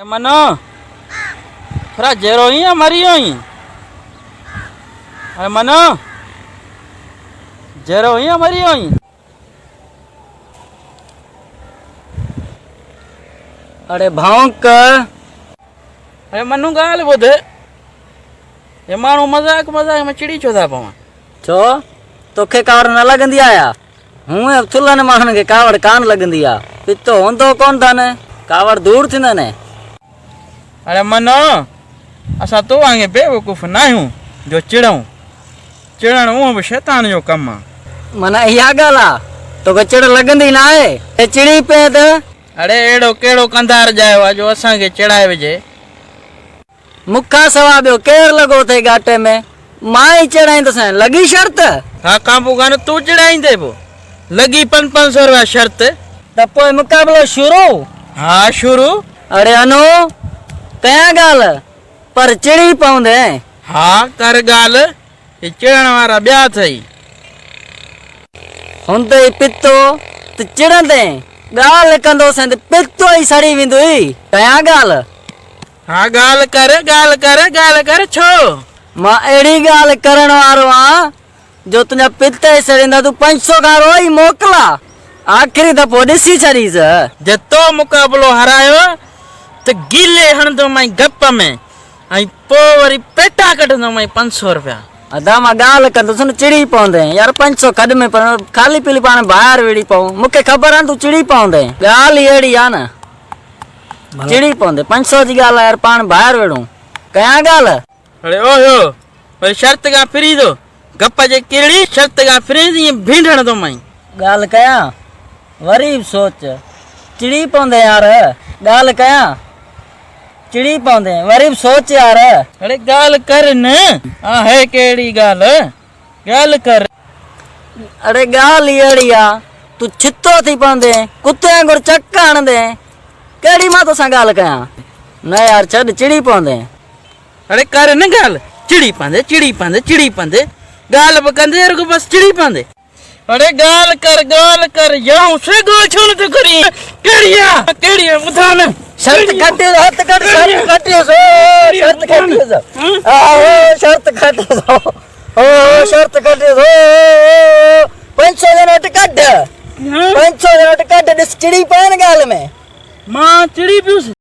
मनो थोड़ा जेरो ही मरी हुई। अरे मनो जेरो ही मरी हुई। अरे भौंक। अरे मनु गाल ॿुध, ये माण्हू मज़ाक मज़ाक में चिड़ी छो था पवनि। छो तोखे कावड़ न लगंदी आया? हूं थुल्हनि माण्हुनि खे कावड़ कान लगंदी आ। पितो हूंदो कोन अथनि, कावड़ दूर थींदा न। अरे मनो असां तो वांगे बेवकूफ़ न आहियूं जो चिड़ऊं। चिड़ण उहो बि शैतान जो कमु आहे। माना इहा ॻाल्हि आहे, तोखे चिड़ लगंदी न आहे? ए चिड़ी पए त। अरे अहिड़ो कहिड़ो कंधार ॼायो आहे जो असांखे चिड़ाए विझे। मूंखां सवाइ ॿियो केरु लॻो अथई घाटे में? मां ई चिड़ाईंदुसि, लॻी शर्त? हा काबू कान तूं चिड़ाईंदे पोइ लॻी 500 रुपया शर्त। त पोइ मुक़ाबिलो शुरू? हा शुरू। अड़े अनु कयां ॻाल्हि पर चिड़ी पवंदे। हा कर ॻाल्हि, ये चिड़ण वारा ॿिया अथई। हूंदे पितो त चिड़ंदे ॻाल्हि कंदोसि त पितो ई सड़ी वेंदुई। कयां ॻाल्हि? हा ॻाल्हि कर छो? मां अहिड़ी ॻाल्हि करण वारो आहियां जो तुंहिंजा पिता ई सड़ींदा। तूं 500 खां रोई मोकिला, आख़िरी दफ़ो ॾिसी छॾीसि। जे तो मुक़ाबिलो हरायो त गीले हणंदो मां गप में ऐं पोइ वरी पेटा कढंदो मां 500 रुपया। अदा मां ॻाल्हि कंदुसि न चिड़ी पवंदे यार। 500 खॾ में पर खाली पीली पाण ॿाहिरि विड़ी पऊं। मूंखे ख़बर आहे तूं चिड़ी पवंदे। ॻाल्हि अहिड़ी आहे न, चिड़ी पवंदे। 500 जी ॻाल्हि आहे यार, पाण ॿाहिरि विड़ूं। कयां ॻाल्हि? अरे ओहो वरी शर्त खां फिरी दो गप जे किरड़ी शर्त खां फिरी ईअं भींडण दो मां। ॻाल्हि कयां? वरी सोच, चिड़ी पवंदे यार। ॻाल्हि कयां? चिड़ी पवंदे वरी सोच यार। अरे ॻाल्हि कर न, आहे कहिड़ी ॻाल्हि कर। अरे ॻाल्हि अहिड़ी आहे, तूं छितो थी पवंदे, कुते वांगुरु चक हणंदे। कहिड़ी मां तोसां ॻाल्हि कयां? न यार छॾ, चिड़ी पवंदे। अरे कर न ॻाल्हि, चिड़ी पवंदे ॻाल्हि बि कंदे रुगो बसि चिड़ी पवंदे। अरे ॻाल्हि कर याऊं सेगो छो नथो करी? कहिड़ी आहे ॿुधा न। शर्त खटियो, हथ कट, शर्त खटियो, शर्त खटियो, शर्त खटियो, शर्त खटियो। 500 जो नोट कढ, 500 जो नोट कढ। ॾिस चिड़ी पए न ॻाल्हि में। मां चिड़ी पियुसि।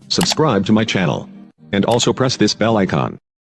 Subscribe to my channel and also press this bell icon.